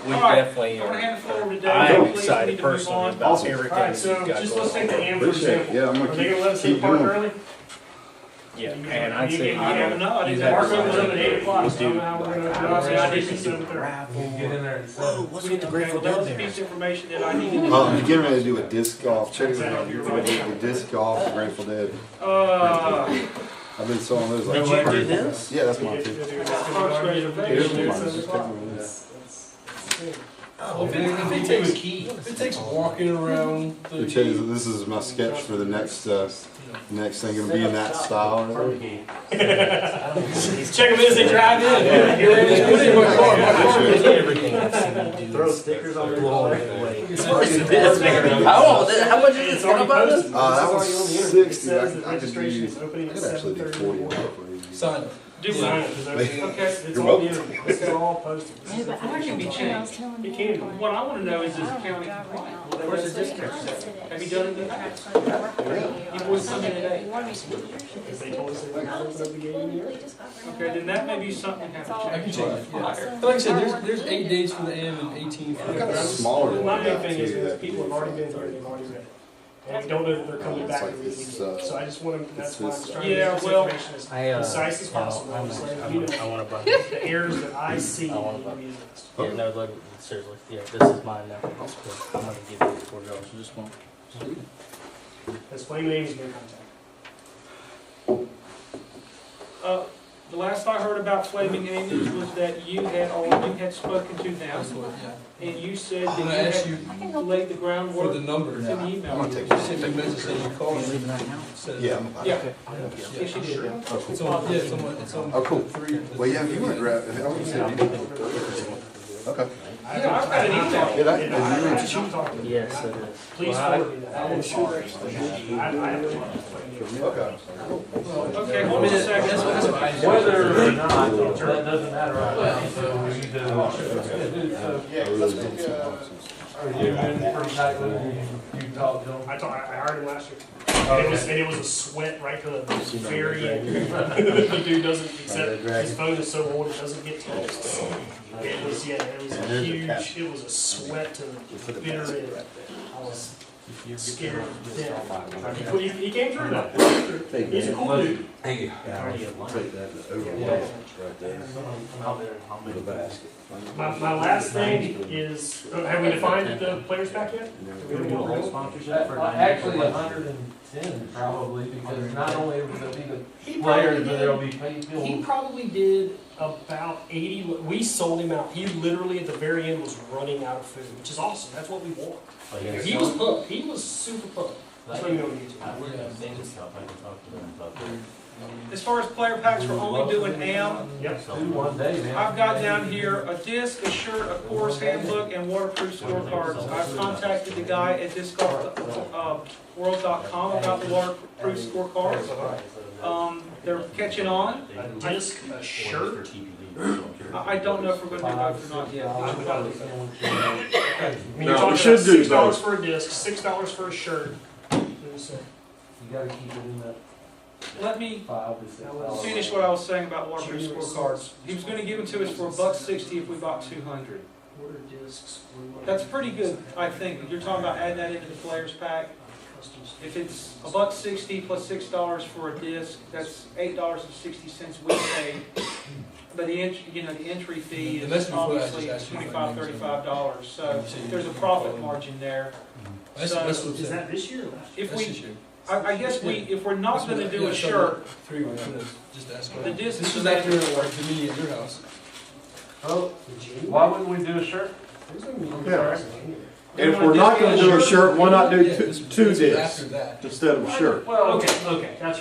we All right, definitely I'm gonna hand the floor over to Dave. I'm Please, we excited need to move personally on. about everything Alright, so you've got just going let's take the on. AM for Appreciate it. example. Yeah, I'm Are gonna they gonna let us in the keep park doing it. early? Yeah, and I'd You say, never know. I didn't have park to opens up at 8 o'clock. Let's So I don't do know how we're gonna I do it. I did did 7:30. raffle. Get in there at 7. What's We need with the to Grateful that Dead was a there? piece of information that I needed to know. You're getting ready to do a disc golf. Check it out. You're going to do a disc golf for Grateful Dead. I've been sewing those. Did you do this? Yeah, that's mine too. Here's mine. Just pick one of those. Oh, if it takes walking around. Which is, this is my sketch for the next thing. Gonna be in that style. Check them as they drive in. Put it in my car. Everything I've seen you do. Throw stickers on there. Blow me away. How much is It's already posted. That was It 60. says that I could registration do. is opening I at could actually do 40 7:30. now. Sign it. Do Sign we? it, 'cause Okay. it's You're all the welcome. internet. It's all posted. Yeah, but Why can it be changed? It can. What I wanna know is this county compliant? Where's the discount set? Have you done it in the past? You boys come in today. Because they told us they were going to open up the gate in here. Okay, then that may be something we have to I can change. change it. Yeah. But like I said, there's 8 days for the M and 18 for the Got a ground. smaller My one. main thing is too, that that people have already been here, they've already read it. And we don't know that they're coming It's back like to read it this, again. So I just want to, that's why I'm this- trying to Yeah, get this well, information as I, concise as possible. I'm just letting you know I want to buy. the errors that I see I wanna need to be addressed. Yeah, no, look, seriously, yeah, this is mine now. I'm gonna give you $4. Just one. As Flame Name's been contacted. The last I heard about Flaming Onions was that you had spoken to That's them, what, yeah. and you said that I'm you gonna ask had you laid the for groundwork the number. in the I'm email. gonna take You sent me a message saying you called me. Said- Yeah. Yeah, Yeah. yes, you did. It's on, yeah, it's on. Oh, cool. 3. Well, yeah, if you want to grab. I would say you. Okay. Yeah, I've got an email. Yeah, that, And and you I read actually talked to them. Yes, it is. Please forward me that. I will sure. I have no problem. Okay. Okay, hold on a second. That's what I. Whether or not, that doesn't matter right now, so we need to. I really don't. Are you in pretty tight with you talked to them? I hired him last year. And it was a sweat right to the very end. The dude doesn't, except his phone is so old, it doesn't get text. It was, yeah, it was a huge, it was a sweat to the bitter end. I was scared to death. He came through though. He's a cool dude. Take that overlay right there. With a basket. My last thing is, have we defined the players pack yet? Actually, 110 probably, because not only will there be the players, but there'll be people. He probably did about 80, we sold him out. He literally at the very end was running out of food, which is awesome, that's what we want. He was pumped, he was super pumped. That's what we know As far as player packs, we're only doing AM. Yep. Do one day, man. I've got down here a disc, a shirt, a course handbook, and waterproof scorecards. I've contacted the guy at discgolfworld.com about the waterproof scorecards. They're catching on. A disc, a shirt. I don't know if we're going to do both or not yet. I mean, No, you're talking we should about do $6 both. for a disc, $6 for a shirt. You gotta keep it in that Let me 5 to 6 hours. finish what I was saying about waterproof scorecards. He was going to give them to us for $1.60 if we bought 200. Order discs. That's pretty good, I think. You're talking about adding that into the players pack. If it's $1.60 plus $6 for a disc, that's $8.60 we pay. But the entry fee The message is before that obviously just asked you $25, $35. So there's a profit margin there. That's So- what Is I'm saying. that this year or last year? If That's we, this year. I guess if we're not going to do a Yeah, shirt, 3 weeks, just ask. the disc This is was after like the meeting at your house. Oh, why wouldn't we do a shirt? Yeah. If we're not gonna do a shirt, why not do Yeah, this two was discs after that. instead of a shirt? Well, Okay, that's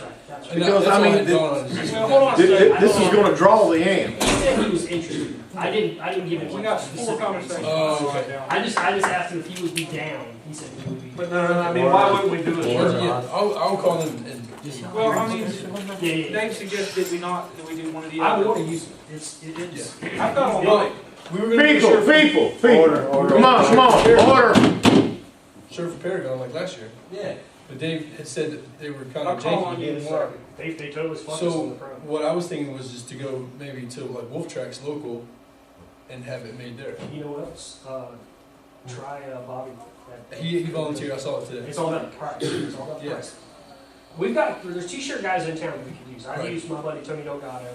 right, that's right. And Because, that's I all mean, had gone on. Is just- well, hold on a second. This is gonna draw the AM. He said he was interested. I didn't give him. We got 4 conversations. Oh, okay. I just asked him if he would be down. He said he would be. but no, I mean, why wouldn't we do a Or, shirt? yeah, I'll call him and. Well, I mean, Yeah. Dave suggested that we do one of the I other. want to use it. It's. I've got all mine. We were gonna do a shirt People, come on, order. shirt for Paragon like last year. Yeah. But Dave had said that they were kind I'll of call on janky. you in a second. They told us focus So on the pro. what I was thinking was just to go maybe to like Wolf Tracks local and have it made there. You know what else? Try Bobby. He volunteered. I saw it today. It's all about the price. It's all about the price. There's t-shirt guys in town that we could use. I use my buddy Tony Delgado,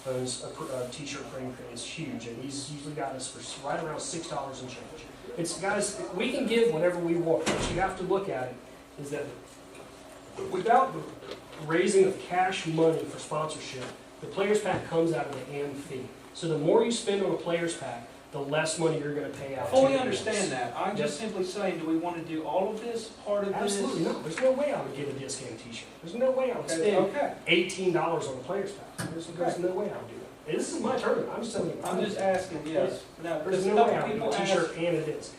owns a t-shirt printing company. It's huge, and he's usually got us for right around $6 and change. It's guys, we can give whatever we want. What you have to look at it is that without the raising of cash money for sponsorship, the players pack comes out of the AM fee. So the more you spend on a players pack, the less money you're going to pay out. I fully understand that. I'm just simply saying, do we want to do all of this part of this? Absolutely no. There's no way I would get a discount t-shirt. There's no way I would spend $18 on a players pack. There's no way I would do that. And this is my tournament. I'm just telling you. I'm just asking, yes. No, there's no way I would do a t-shirt and a disc.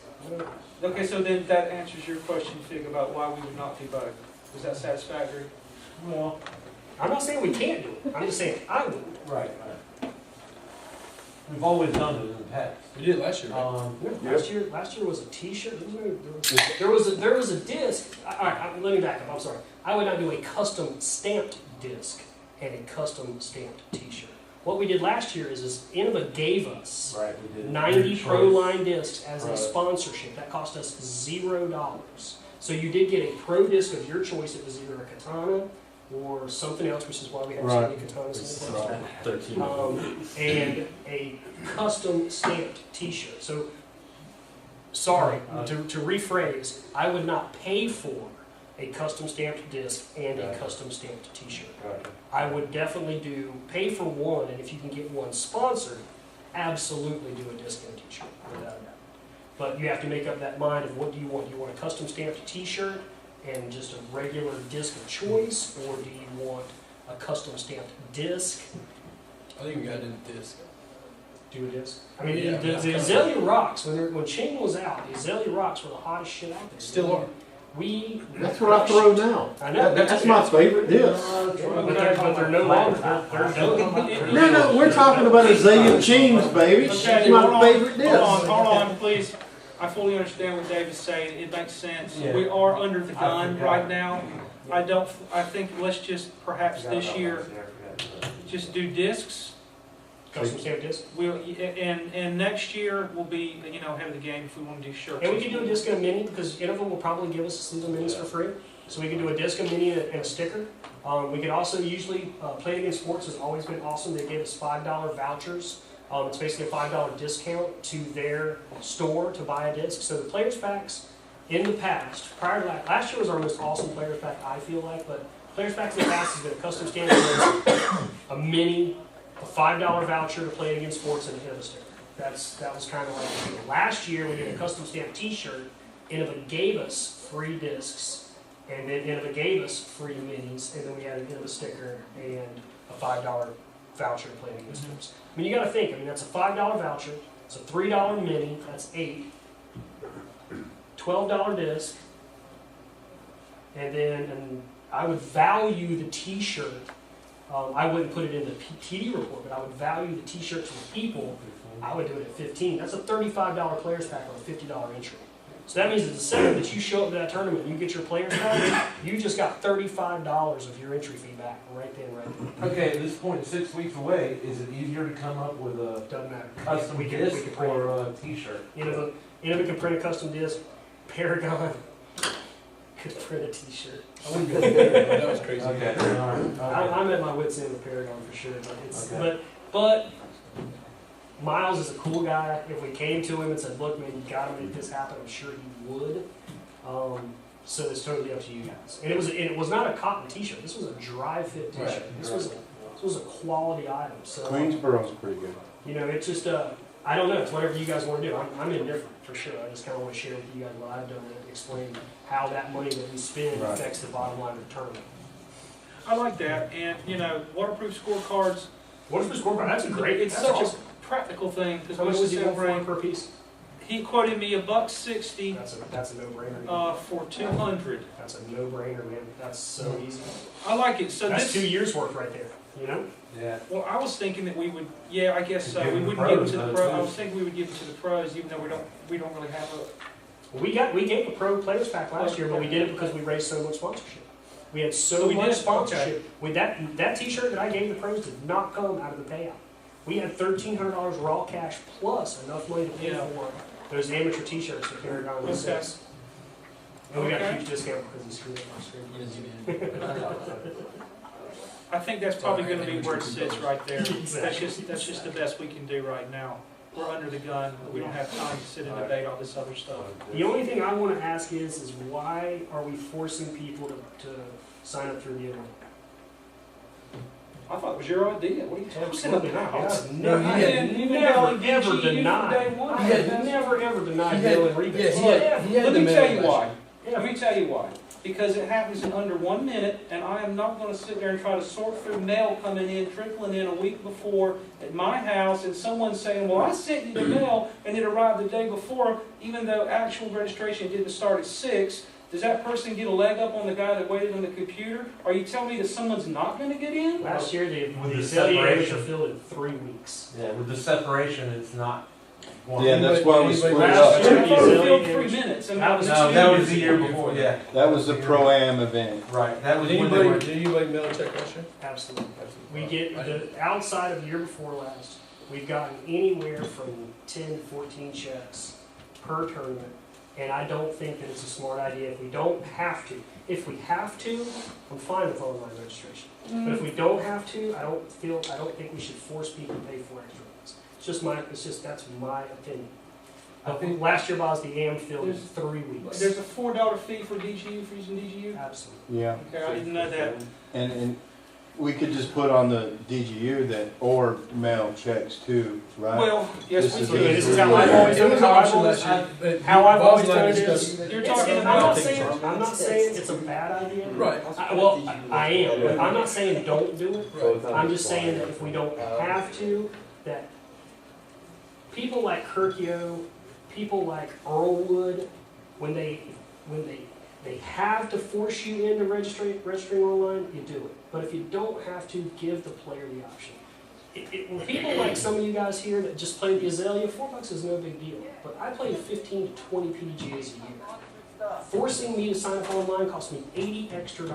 Okay, so then that answers your question, Fig, about why we would not do both. Was that satisfactory? Well, I'm not saying we can't do it. I'm just saying I would. Right. We've always done it in the past. We did last year. Last year was a t-shirt. There was a disc. All right, let me back up. I'm sorry. I would not do a custom stamped disc and a custom stamped t-shirt. What we did last year is Innova gave us 90 Pro Line discs as a sponsorship. That cost us $0. So you did get a Pro disc of your choice. It was either a Katana or something else, which is why we have so many Katanas in the box. And a custom stamped t-shirt. So, sorry, to rephrase, I would not pay for a custom stamped disc and a custom stamped t-shirt. I would definitely pay for one, and if you can get one sponsored, absolutely do a disc and a t-shirt, without a doubt. But you have to make up that mind of what do you want. Do you want a custom stamped t-shirt and just a regular disc of choice, or do you want a custom stamped disc? I think we got to do the disc. Do a disc? I mean, the Azalea Rocks, when Ching was out, the Azalea Rocks were the hottest shit out there. Still are. That's what I throw now. I know. That's my favorite disc. But they're no longer. They're done. No, we're talking about Azalea Chings, baby. That's my favorite disc. Hold on, please. I fully understand what Dave is saying. It makes sense. Yeah. We are under the gun right now. I think let's just perhaps this year just do discs. Custom stamped disc. And next year we'll be ahead of the game if we want to do shirts. And we can do a disc and a mini because Hanover will probably give us a season minis for free. So we can do a disc, a mini, and a sticker. We could also usually Play Against Sports has always been awesome. They give us $5 vouchers. It's basically a $5 discount to their store to buy a disc. So the players packs in the past, prior to last year was our most awesome players pack, I feel like, but players packs in the past has been a custom standard disc, a mini, a $5 voucher to Play Against Sports, and a Hanover sticker. That was kind of like the deal. Last year we did a custom stamped t-shirt. Innova gave us free discs, and then Innova gave us free minis, and then we had an Innova sticker and a $5 voucher to Play Against Sports. I mean, you got to think. I mean, that's a $5 voucher. It's a $3 mini. That's 8. $12 disc, and I would value the T-shirt. I wouldn't put it in the TD report, but I would value the T-shirts for people. I would do it at $15. That's a $35 players pack on a $50 entry. So that means that the second that you show up to that tournament and you get your players pack, you just got $35 of your entry fee back right then, right there. Okay, at this point, 6 weeks away, is it easier to come up with a Doesn't matter. custom disc or a t-shirt? Innova can print a custom disc. Paragon could print a t-shirt. I wouldn't go there. That was crazy. Okay, all right. I'm at my wit's end with Paragon for sure, but Miles is a cool guy. If we came to him and said, "Look, man, you got to make this happen," I'm sure he would. So it's totally up to you guys. And it was not a cotton t-shirt. This was a dry fit t-shirt. Right, this was a quality item. So Queensboro's pretty good. it's just I don't know. It's whatever you guys want to do. I'm indifferent for sure. I just kind of want to share with you guys what I've done and explain how that money that we spend affects the bottom line of the tournament. I like that, and waterproof scorecards. Waterproof scorecard. That's a great. It's such a practical thing because How much was he going for per piece? He quoted me $1.60. That's a no-brainer. For 200. That's a no-brainer, man. That's so easy. I like it. So that's 2 years worth right there. You know? Yeah. Well, I was thinking that we would. Yeah, I guess so. We wouldn't give it to the pros. I was thinking we would give it to the pros, even though we don't really have a. We gave a pro players pack last year, but we did it because we raised so much sponsorship. We had so much sponsorship. With that T-shirt that I gave the pros did not come out of the payout. We had $1,300 raw cash plus enough money to pay Yeah. for those amateur t-shirts that carried on the Okay. 6. And we got a Okay. huge discount because he screwed up our screen. I think that's probably gonna be where it sits right there. That's just the best we can do right now. We're under the gun, we don't have time to sit and debate all this other stuff. The only thing I want to ask is why are we forcing people to sign up through the internet? I thought it was your idea, what are you talking Absolutely about? not. It's No, you I had- didn't never, even ever DGU from denied. day one. I have never ever denied He had- billing rebates. yeah, he had Let the me tell you manual why. Yeah. Let me tell you why. Because it happens in under 1 minute, and I am not gonna sit there and try to sort through mail coming in, trickling in a week before at my house, and someone saying, well, I sent you the mail, and it arrived the day before, even though actual registration didn't start at 6. Does that person get a leg up on the guy that waited on the computer? Are you telling me that someone's not gonna get in? Last year, the With the Azalea separation. amateur filled in 3 weeks. Yeah, with the separation, it's not one. Yeah, that's why we split it Last up. year- I thought it filled 3 minutes. And That was No, that was the year before, yeah. That was the pro-am event. Right, that was Did when they were. anybody mail a check last year? Absolutely. We get, outside of the year before last, we've gotten anywhere from 10 to 14 checks per tournament. And I don't think that it's a smart idea if we don't have to. If we have to, I'm fine with online registration. But if we don't have to, I don't think we should force people to pay for extra ones. That's my opinion. I think- Last year, Boz, the AM filled in 3 weeks. There's a $4 fee for DGU, for using DGU? Absolutely. Yeah. Okay, I didn't know that. And we could just put on the DGU that, or mail checks too, right? Well, yes, This we is could. This is how I've always It done was it. an How I've option always- last year, but how I've Bob's always not done it discussing is, You're it's- talking I'm about- not saying it's a bad idea. Right. I am, but I'm not saying don't do it. Right. I'm just saying that if we don't have to, that people like Kirkio, people like Earlwood, when they have to force you into registering online, you do it. But if you don't have to, give the player the option. When people like some of you guys here that just play the Azalea, $4 is no big deal. But I played 15 to 20 PDGAs a year. Forcing me to sign up online costs me $80 extra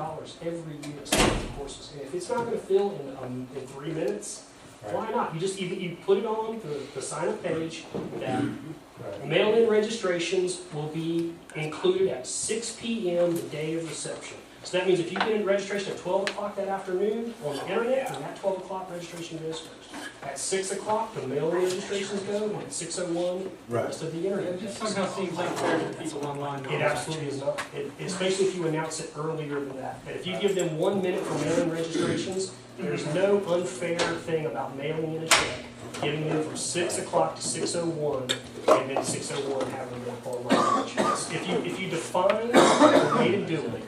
every year to sign up for courses. And if it's not going to fill in 3 minutes, why not? You put it on the sign up page that mail-in registrations will be included at 6 p.m. the day of reception. So that means if you get in registration at 12 o'clock that afternoon on the internet, then that 12 o'clock registration goes first. At 6 o'clock, the mail-in registrations go, and at 6:01, the Right. It rest of the internet. just somehow seems unfair to the people online. It absolutely is not, especially if you announce it earlier than that. But if you give them 1 minute for mail-in registrations, there's no unfair thing about mailing in a check, giving them from 6 o'clock to 6:01, and then 6:01 having them online registers. If you define the way to do it,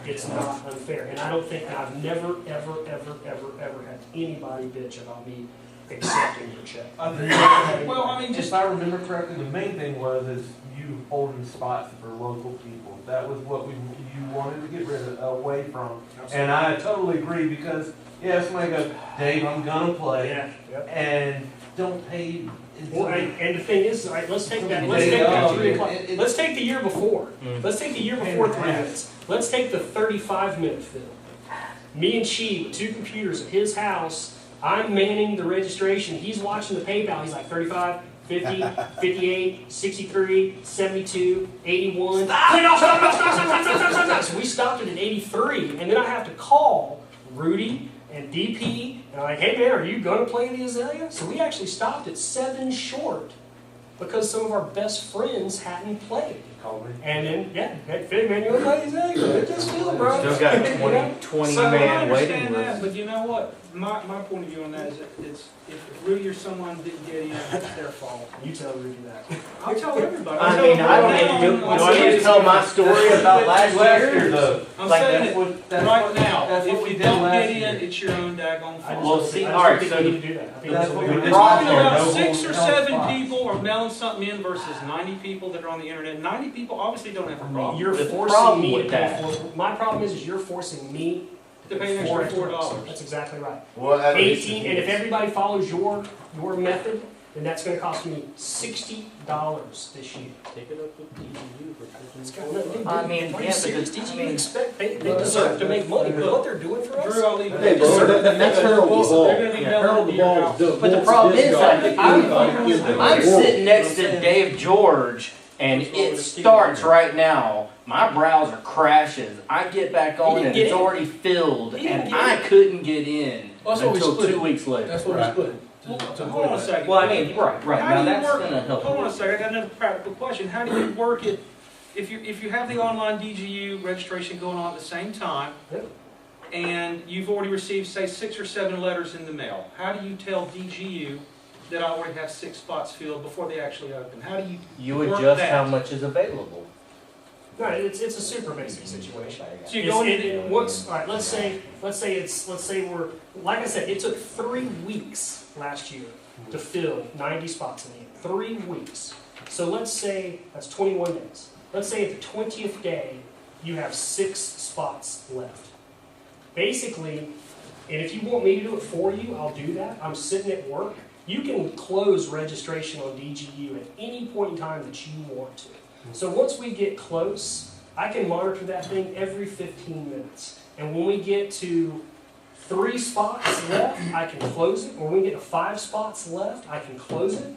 it's not unfair. And I don't think, and I've never, ever had anybody bitch about me accepting your check. Well, I mean, If just, I remember correctly, the main thing was you holding spots for local people. That was what you wanted to get rid of, away from. And I totally agree because, yeah, somebody goes, Dave, I'm gonna play, Yeah, yep. and don't pay. Well, and the thing is, all right, let's take that, There you go. 3 o'clock. It- Let's take the year before. Mm. Let's take the year before 3 minutes. Let's take the 35-minute fill. Me and Chi with 2 computers at his house. I'm manning the registration. He's watching the PayPal. He's like 35, 50, 58, 63, 72, 81. Wait, no, stop. So we stopped it at 83, and then I have to call Rudy and DP, and I'm like, hey man, are you gonna play the Azalea? So we actually stopped at 7 short because some of our best friends hadn't played. Call me. And then, yeah, hey, Fig, man, you wanna play the Azalea? Get this field, bro. Still got a You know? 20 so I man waiting understand that, list. but you know what? My point of view on that is that it's, if Rudy or someone didn't get in, it's their fault. You tell Rudy that. I'll tell everybody. I mean, I don't need to, do I need to tell my story about last year? though. I'm Like saying That's it what, that's right what, now. that's what If we you did don't last get in, year. it's your own daggone fault. Well, see, I all right, think so- we need to do that. I think That's that's what what we we It's did. talking No about hold- 6 or no 7 spots. people are mailing something in versus 90 people that are on the internet. 90 people obviously don't have a problem. You're There's a forcing problem me to with pay that. for. My problem is you're forcing me To pay an extra $4. That's exactly right. Well, at least 18, and if everybody follows your method, then that's gonna cost me $60 this year. Take it up with DGU for It's got nothing to do I mean, Are you yeah, serious? because, DGU expect, they deserve to make money with what they're doing for us. Drew, I'll leave it. Hey, bro, that's terrible ball. They're gonna be mailing it to your house. But the problem is, like, I'm sitting next to Dave George, and it starts right now. My browser crashes. I get back on, and it's already filled, and I couldn't get in That's what we until split 2 it. weeks later. That's what we split. Hold on a second. Well, I mean, right. How Now do you that's work- gonna help. Hold on a second, I got another practical question. How do you work it, if you have the online DGU registration going on at the same time, Yep. and you've already received, say, 6 or 7 letters in the mail, how do you tell DGU that I already have 6 spots filled before they actually open? How do you You work adjust that? how much is available. No, it's a super basic situation. So you go in, Once, all right, let's say we're, like I said, it took 3 weeks last year to fill 90 spots in the end. 3 weeks. So let's say that's 21 days. Let's say at the 20th day, you have 6 spots left. Basically, and if you want me to do it for you, I'll do that. I'm sitting at work. You can close registration on DGU at any point in time that you want to. So once we get close, I can monitor that thing every 15 minutes. And when we get to 3 spots left, I can close it. When we get to 5 spots left, I can close it.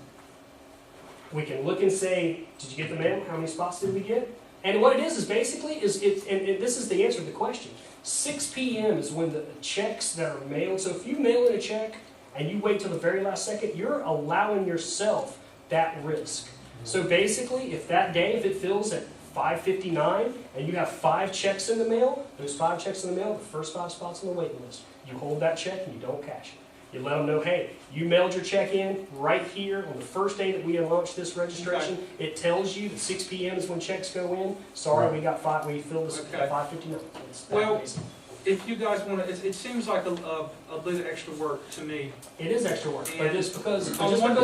We can look and say, did you get the mail? How many spots did we get? And what it is basically, and this is the answer to the question. 6 p.m. is when the checks that are mailed. So if you mail in a check and you wait till the very last second, you're allowing yourself that risk. So basically, if that day, if it fills at 5:59 and you have 5 checks in the mail, those 5 checks in the mail, the first 5 spots on the waiting list, you hold that check and you don't cash it. You let them know, hey, you mailed your check in right here on the first day that we launched this registration. It tells you that 6 p.m. is when checks go in. Sorry, we got 5. We filled this at 5:59. It's that Well, basic. if you guys want to, it seems like a bit of extra work to me. It is extra work, but And- just because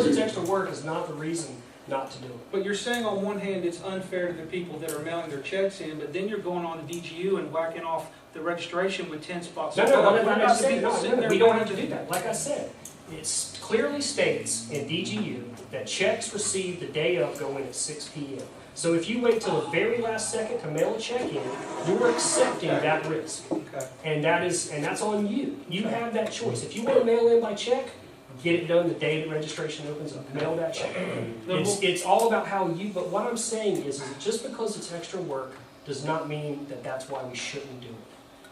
it's extra work is not the reason not to do it. But you're saying on one hand, it's unfair to the people that are mailing their checks in, but then you're going on to DGU and whacking off the registration with 10 spots. No, What about the people sitting there we don't going have to do that. Like I said, it clearly states in DGU that checks received the day of go in at 6 p.m. So if you wait till the very last second to mail a check in, you're accepting that risk. Okay. And that's on you. You have that choice. If you want to mail in by check, get it done the day that registration opens up. Mail that check. It's all about how you, but what I'm saying is just because it's extra work does not mean that that's why we shouldn't do it.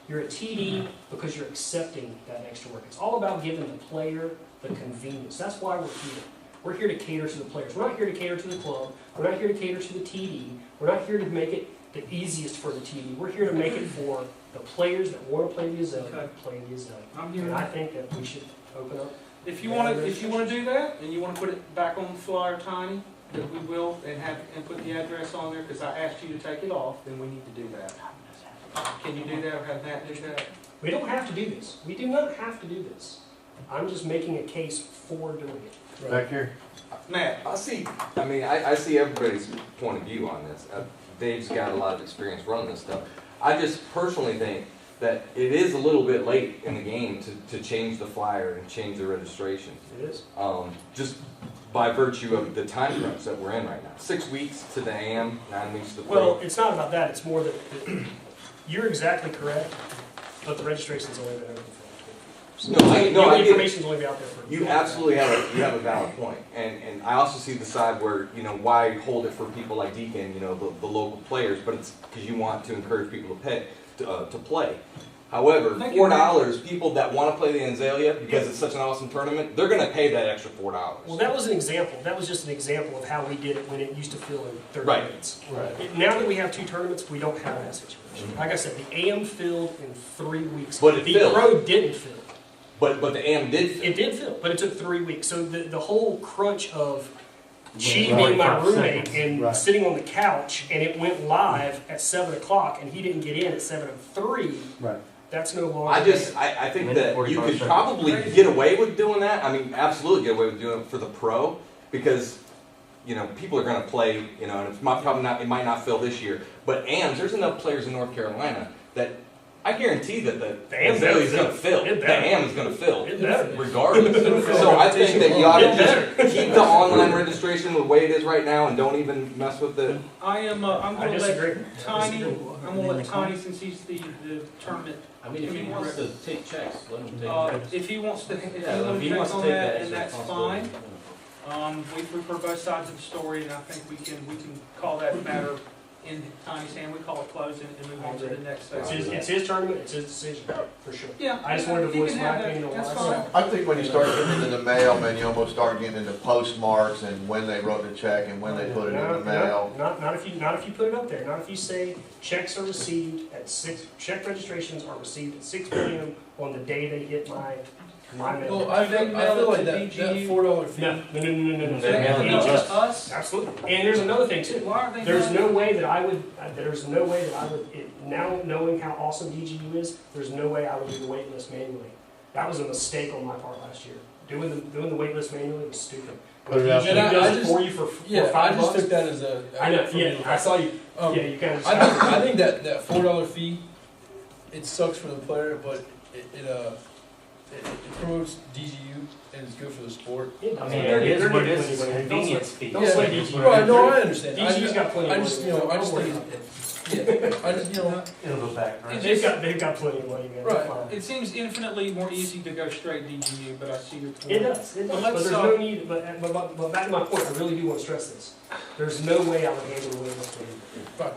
You're a TD because you're accepting that extra work. It's all about giving the player the convenience. That's why we're here. We're here to cater to the players. We're not here to cater to the club. We're not here to cater to the TD. We're not here to make it the easiest for the TD. We're here to make it for the players that want to play the Azelle, Okay. play the Azelle. I'm here. And I think that we should open up. If you want to do that, and you want to put it back on the flyer tiny, that we will, and put the address on there, because I asked you to take it off, then we need to do that. Can you do that, or have Matt do that? We don't have to do this. We do not have to do this. I'm just making a case for doing it. Back here. Matt, I see everybody's point of view on this. Dave's got a lot of experience running this stuff. I just personally think that it is a little bit late in the game to change the flyer and change the registration. It is. Just by virtue of the time crunch that we're in right now. 6 weeks to the AM, 9 weeks to the pro. Well, it's not about that. It's more that you're exactly correct, but the registration's only been open for like 24 hours. I The get it. information's only been out there for. You absolutely have a valid point, and I also see the side where why hold it for people like Deacon, the local players, but it's because you want to encourage people to pay to play. However, $4, people that want to play the Azalea because it's such an awesome tournament, they're going to pay that extra $4. Well, that was an example. That was just an example of how we did it when it used to fill in 30 Right. minutes. Right. Now that we have 2 tournaments, we don't have that situation. Like I said, the AM filled in 3 weeks. But it the filled. Pro didn't fill. But the AM did fit. It did fill, but it took 3 weeks. So the whole crunch of she Right. being my 45 roommate seconds. and Right. sitting on the couch, and it went live at 7 o'clock, and he didn't get in at 7:03. Right. That's no longer. I think that you could probably get away with doing that. I mean, absolutely get away with doing it for the pro because, people are going to play, and it might not fill this year. But AMs, there's enough players in North Carolina that I guarantee that the The AM Azalea is better gonna fill. It The better. AM is gonna fill, It better. regardless. So I think that you ought to just keep the online registration the way it is right now and don't even mess with the. I'm I gonna disagree. let Tiny, since he's the tournament. I mean, if he wants to take checks, let him take checks. If he wants to, Yeah, check to on take that, then extra that's responsibility. fine. We've heard both sides of the story, and I think we can call that matter in Tiny's hand. We call it closed and move on to the next section. It's his tournament, it's his decision, for sure. Yeah. I just wanted to you voice can my have that. opinion on That's why. fine. I think when you start getting into the mail, man, you almost start getting into postmarks and when they wrote the check and when they put it in the mail. Not if you put it up there, not if you say checks are received at check registrations are received at 6 p.m. on the day they hit my mail. Well, I feel like that $4 fee. No. They mail it No, to to us? Absolutely. And there's another thing too. Why are they There's not? no way that I would, now knowing how awesome DGU is, there's no way I would do the wait list manually. That was a mistake on my part last year. Doing the wait list manually was stupid. Put it out DGU there. does it for you for Yeah, $5. I just took that as a. I know, yeah, I saw you, Um, yeah, you kind of. I think that $4 fee, it sucks for the player, but it promotes DGU and it's good for the sport. I mean, it is what it is, it's a convenience fee. Don't say DGU. Right, no, I understand. DGU's got plenty of I just, money. I just think, I just, It'll go back, right? They've got plenty of money, man. Right. It seems infinitely more easy to go straight DGU, but I see your point. It does, but let's, there's no need, but back to my point, I really do want to stress this. There's no way I would handle the way this game.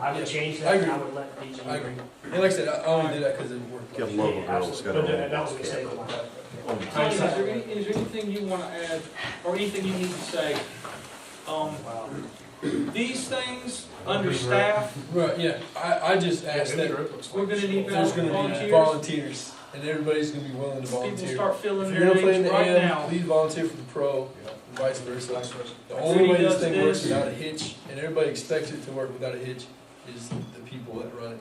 I would change I that, and agree. I would let DGU. I agree. And like I said, I only did that because it worked. Give local Yeah, girls absolutely. got But that was a mistake on my part. Tony, is there anything you want to add, or anything you need to say? These things, under staff, Right, yeah, I just asked that we're gonna need there's gonna be volunteers. volunteers, and everybody's gonna be willing to People volunteer. start filling If their you're gonna play in names the right AM, now. please volunteer for the pro, and vice versa. The Rudy only way this does thing works this. without a hitch, and everybody expects it to work without a hitch, is the people that run it.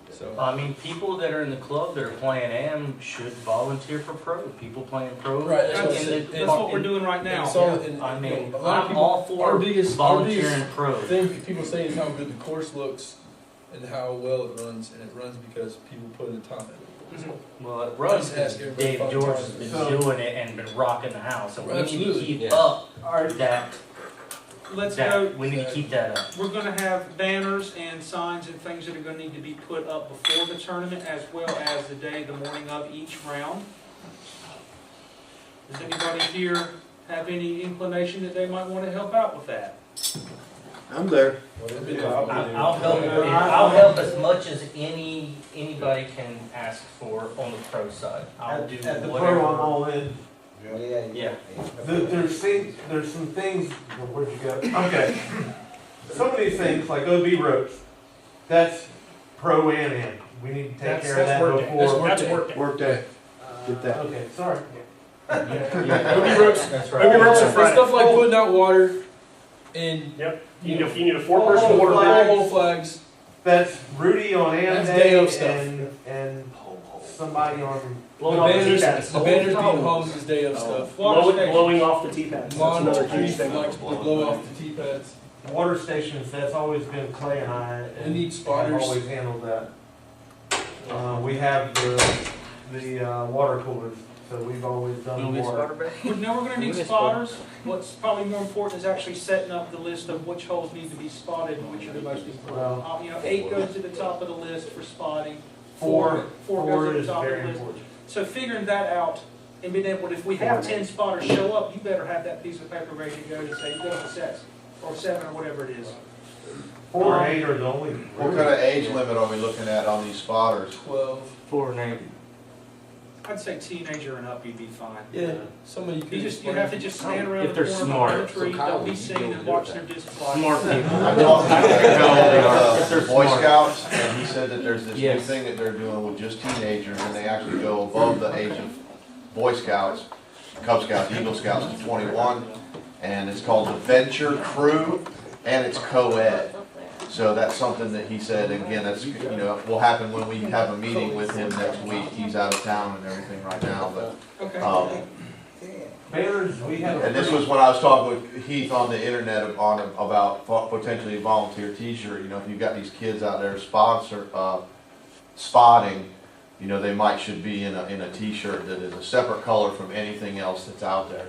So, I mean, people that are in the club that are playing AM should volunteer for pro. People playing pro. Right, that's what I That's, said. that's what we're doing right now. it's all, and, I mean, a lot of I'm people, all for our biggest volunteering pro. thing people say is how good the course looks and how well it runs, and it runs because people put in the time. Well, it runs Just ask because everybody Dave all the George time. has been So- doing it and been rocking the house, and we need to Absolutely. keep Yeah. up that. Let's go. We need to keep that up. We're gonna have banners and signs and things that are gonna need to be put up before the tournament as well as the morning of each round. Does anybody here have any inclination that they might want to help out with that? I'm there. I'll help as much as anybody can ask for on the pro side. I'll do At the pro, I'm whatever. all in. Yeah. There's some things, where'd you go? Okay. Some of these things, like OB ropes, that's pro and in. We need to take That's care of that work day. before. That's work day. Work day. Get that. Okay, sorry. OB ropes, That's OB ropes are It's Friday. stuff like putting out water and Yep, you need a 4-person water Flag. break. pole flags. That's Rudy on AM That's day of day stuff. and somebody on, Blowing off the banners, T-pads. the banners being hung is day of stuff. Blowing off the T-pads. That's Lawn another trees huge thing. like to blow off the T-pads. water stations, that's always been Clay and I. We And need I've spotters. always handled that. We have the water coolers, so we've always done water. We know we're gonna need spotters. What's probably more important is actually setting up the list of which holes need to be spotted and which are the most important. Well, 8 goes to the top of the list for spotting. Four Four goes to is the top of very the list. important. So figuring that out and being able, if we have 10 spotters show up, you better have that piece of paper ready to go to say, you got the sets, or 7 or whatever it is. 4 and 8 are the only. What kind of age limit are we looking at on these spotters? 12. 4 and 8. I'd say teenager and up, you'd be fine. Yeah, somebody you You have to just stand around If the they're corner smart. of the tree, So Kyle, don't be you seen go and do watch that. their disc fly. Smart people. I talked to If they're the Boy smart. Scouts, and he said that there's this new Yes. thing that they're doing with just teenagers, and they actually go above the age of Boy Scouts, Cub Scouts, Eagle Scouts to 21, and it's called the Venture Crew, and it's co-ed. So that's something that he said, again, that's, will happen when we have a meeting with him next week. He's out of town and everything right now, but, Okay. Banners, we have. and this was when I was talking with Heath on the internet about potentially a volunteer t-shirt, if you've got these kids out there spotting, you know, they might should be in a t-shirt that is a separate color from anything else that's out there.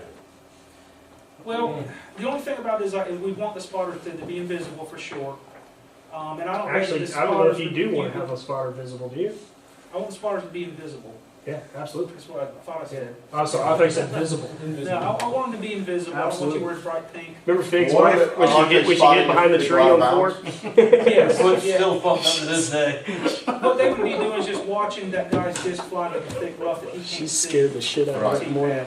Well, the only thing about it is we want the spotter to be invisible for sure. And I don't Actually, think the I don't know if spotters you do would want to be- have a spotter visible, do you? I want the spotters to be invisible. Yeah, absolutely. That's what I thought I said. Oh, so I thought you said visible. No, I want them to be invisible. I don't want Absolutely. you wearing bright pink. Remember Fig's What wife, if when she get behind the tree on the floor? Yes, Foot's yeah. still fucked up to this day. What they would be doing is just watching that guy's disc fly like a thick rough that he can't She's see. scared the shit out of Right. us more.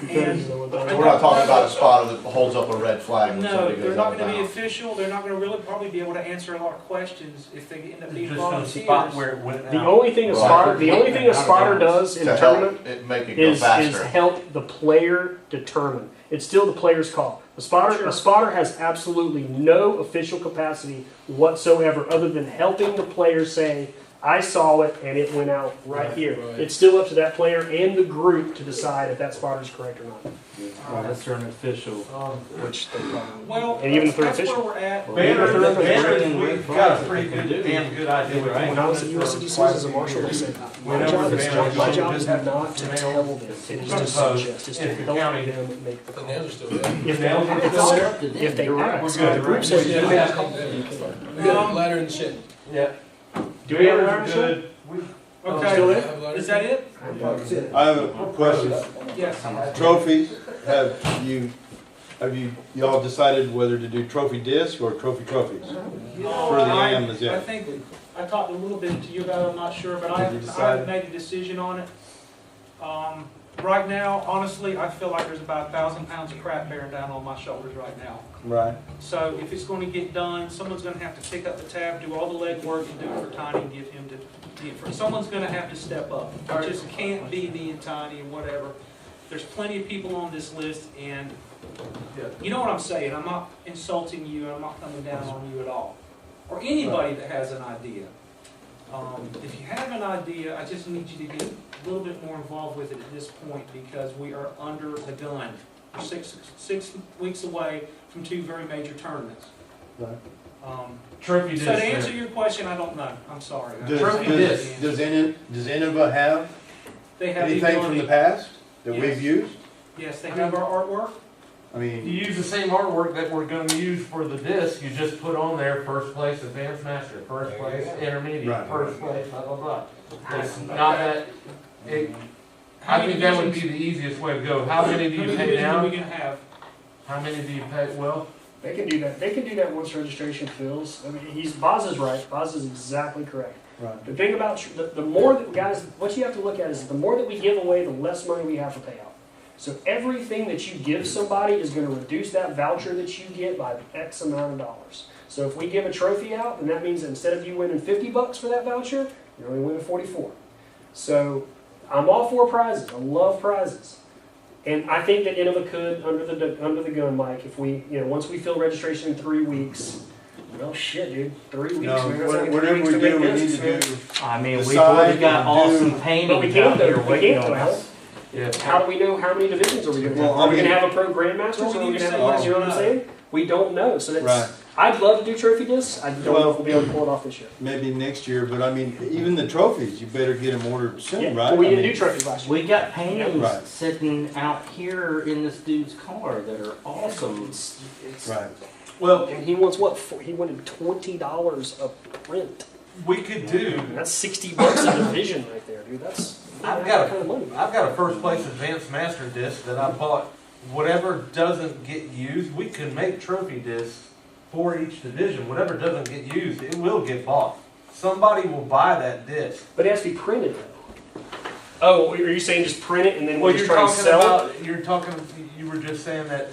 And We're not talking about a spotter that holds up a red flag when no, somebody they're goes not out of going to be bounds. official. They're not going to really probably be able to answer a lot of questions if they end up being Just gonna spot volunteers. where it went The out. only thing a Right. spotter, the only thing a spotter does in To tournament help it make it go is faster. help the player determine. It's still the player's call. A spotter has absolutely no official capacity whatsoever other than helping the player say, I saw it and it went out right here. Right. It's still up to that player and the group to decide if that spotter is correct or not. Unless they're an official. Which they probably Well, and even if they're that's official. where we're at. Banners, we've got a pretty good, damn good idea. When I was at USCGC as a marshal, they said, my job is not to tell them, it is to suggest, it's to help them make the The call. nails are still there. If they ask, if they ask, the group says, Yeah, you yeah, make a call. We got a ladder in the shed. Yeah. Do we have a Banners ladder are in the shed? good. We- Still Okay, there? is that it? I have a question. Yes. Trophies, y'all decided whether to do trophy disc or trophies? For the AMs, I yeah. think, I talked a little bit to you about it, I'm not sure, but I Did you haven't decide? made a decision on it. Right now, honestly, I feel like there's about 1,000 pounds of crap bearing down on my shoulders right now. Right. So if it's going to get done, someone's going to have to pick up the tab, do all the legwork, and do it for Tiny, and give him to, someone's going to have to step up. It just can't be me and Tiny and whatever. There's plenty of people on this list, and you know what I'm saying. I'm not insulting you, and I'm not coming down on you at all. Or anybody that has an idea. If you have an idea, I just need you to get a little bit more involved with it at this point, because we are under the gun. We're six weeks away from two very major tournaments. Right. Trophy So disc. to answer your question, I don't know. I'm sorry. Does Innova have They have the anything from ability. the past that Yes. we've used? Yes, they have our artwork. I You mean, use the same artwork that we're gonna use for the disc, you just put on there first place advanced master, first place intermediate, Right. first place, blah, blah, blah. It's not that, How I many think that would be divisions- the easiest way to go. How many do How you many pay divisions are we down? gonna have? How many do you pay, well, They can do that. They can do that once registration fills. I mean, Boz is right. Boz is exactly correct. right. The thing about the more that guys, what you have to look at is the more that we give away, the less money we have to pay out. So everything that you give somebody is going to reduce that voucher that you get by X amount of dollars. So if we give a trophy out, then that means that instead of you winning $50 for that voucher, you're only winning 44. So I'm all for prizes. I love prizes. And I think that Innova could, under the gun, Mike, if we, once we fill registration in 3 weeks, well, shit, dude, 3 weeks. No, man, that's only 3 whatever weeks we to do, make we need business, man. to do. I mean, we've Decide already got and awesome do- But we paintings can't, out here though. We waiting can't, on though. us. yeah. How do we know how many divisions are we going to have? Well, Are we I going to mean- have a pro grandmasters? Well, Or are we we going to need have, to you know what I'm know. saying? We don't know. So that's. Right. I'd love to do trophy discs. I don't know Well- if we'll be able to pull it off this year. Maybe next year, but I mean, even the trophies, you better get them ordered soon, Yeah, right? but we I didn't mean, do trophies last year. We got paintings Right. sitting out here in this dude's car that are awesome. It's, Right. Well, and he wants what? He wanted $20 a print. we could do, And that's $60 a division right there, dude. That's I've that got kind of money. I've got a first place advanced master disc that I bought. Whatever doesn't get used, we can make trophy discs for each division. Whatever doesn't get used, it will get bought. Somebody will buy that disc. But it has to be printed though. Oh, are you saying just print it and then Well, we're just you're trying to talking sell it? about, you were just saying that,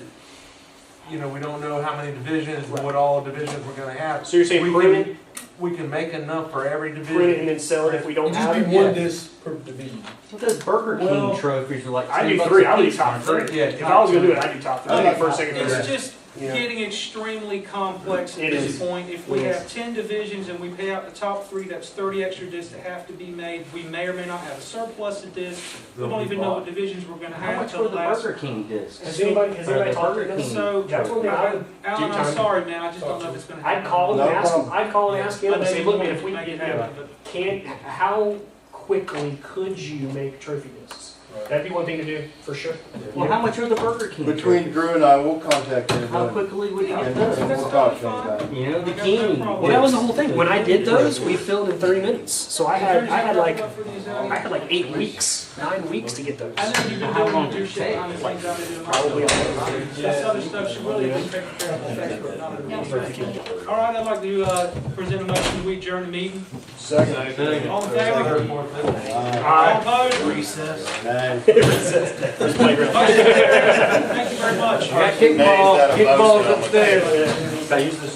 we don't know how many divisions, what all divisions we're gonna have. So you're saying We print can- We can make enough for every print it division. and then sell it if we don't It'd have just it? be one yeah. disc per division. Those Burger King Well, trophies are like I do $10 three. a I would do piece, top aren't three. they? Yeah, If I was gonna do it, I'd do top three. I like First, second, It's third. just Yeah. getting extremely complex at It this is. point. If we It is. have 10 divisions and we pay out the top 3, that's 30 extra discs that have to be made. We may or may not have a surplus of discs. We They'll don't be even know bought. what divisions we're going to How have much till were the the last. Burger King discs? Has anybody Or the talked to Burger them? King So, That's one thing I would Alan, do I'm time. sorry, man. I just don't know if it's going to happen. I'd call them No and ask them. problem. I'd call and ask him and say, look, man, if we make it you happen, know, but how quickly could you make trophy discs? That'd be one thing to do, for sure. Well, how much are the Burger King? Between Drew and I, we'll contact him. How quickly would you get And those? we'll talk to him about it. You know, the King. Well, that was the whole thing. When I did those, we filled in 30 minutes. So I had like 8 weeks, 9 weeks to get those. I know you've been How doing long your did it shit take? on the things I've been doing. Probably This other stuff should really be taken care of. All right, I'd like to present a motion, we adjourn the meeting. Second. All in favor? Aye. All opposed? Aye. Thank you very much. I got Nays, that a motion, kickballs I'm gonna upstairs. I use this.